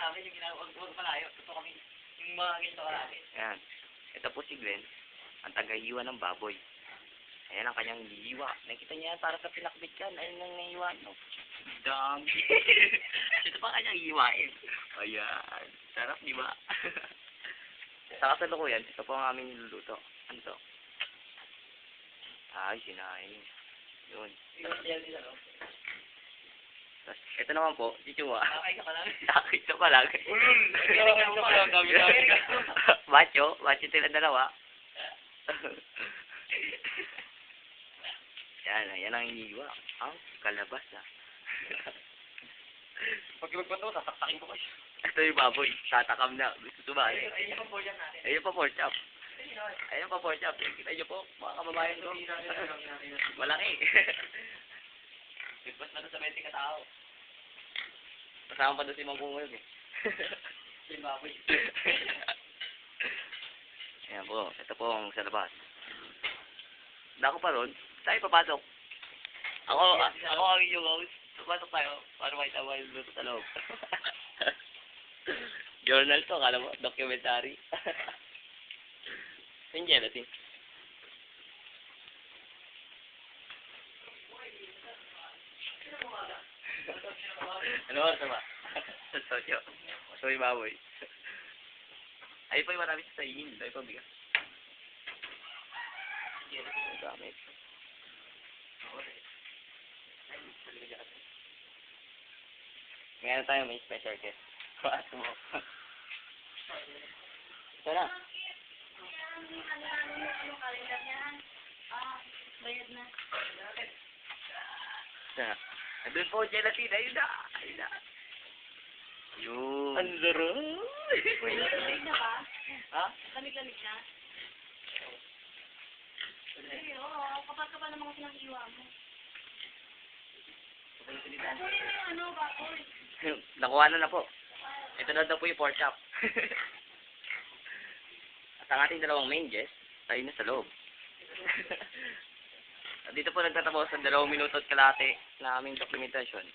namin, yung ginawag malayo. Gusto kami, yung mga ganito namin. Ayan. Ito po si Glenn, ang taga-hiwa ng baboy. Ayan ang kanyang hiwa. Nakita niya yan, para sa pinakbit yan. Ayun ang nahiwa nyo. Dami. Ito pa kanyang hiwain. Ayan. Sarap, di ba? Sa kasalukuyan, ito po ang aming niluluto. Ano to? Ay, sinain. Yun. Tapos, ito naman po, si Chua. Nakakain ka lang. Nakakit ka pa lang. Macho sila dalawa. Yan ang iniwa. Ang kalabas Pag magpato, sasaksakin ko kayo. Ito yung baboy. Tatakam na. Gusto sumali. Ayun yung pork chop natin. Ayun pa pork chop. Ayun pa pork chop. Kita nyo po, mga kababayan ko. Malaki. Bigpas na doon sa 20 katao. Kasama pa doon si Mang Bungo yun eh. Yung baboy. Ayan po. Ito po ang sa labas. Dako pa ron. Tayo papasok. Ako ang inyong host. Papasok tayo para makita mo yung luto sa loob. Journal to, kala mo, documentary. Yung gelatin. Ano oras na ba? Sosyo. Sorry, baboy. Ay pa yung marami sa sayin. Ay pa bigas. Ang dami. Ngayon tayo may special guest. Paano mo? Ito na. Bayad na. Ito na. Andun po, gelatin. Ayun na. Ayun na. Yun. Ang sarap. Lamig na ba? Ha? Lamig-lamig na? Ay, oo. Kapag-kapal naman kasi ng hiwa mo. Ano yung ano, baboy? Nakuha na po. Ito na daw po yung pork chop. At ang ating dalawang main guest, tayo na sa loob. At dito po nagtatapos ang 2 minuto at kalahati na aming dokumentasyon.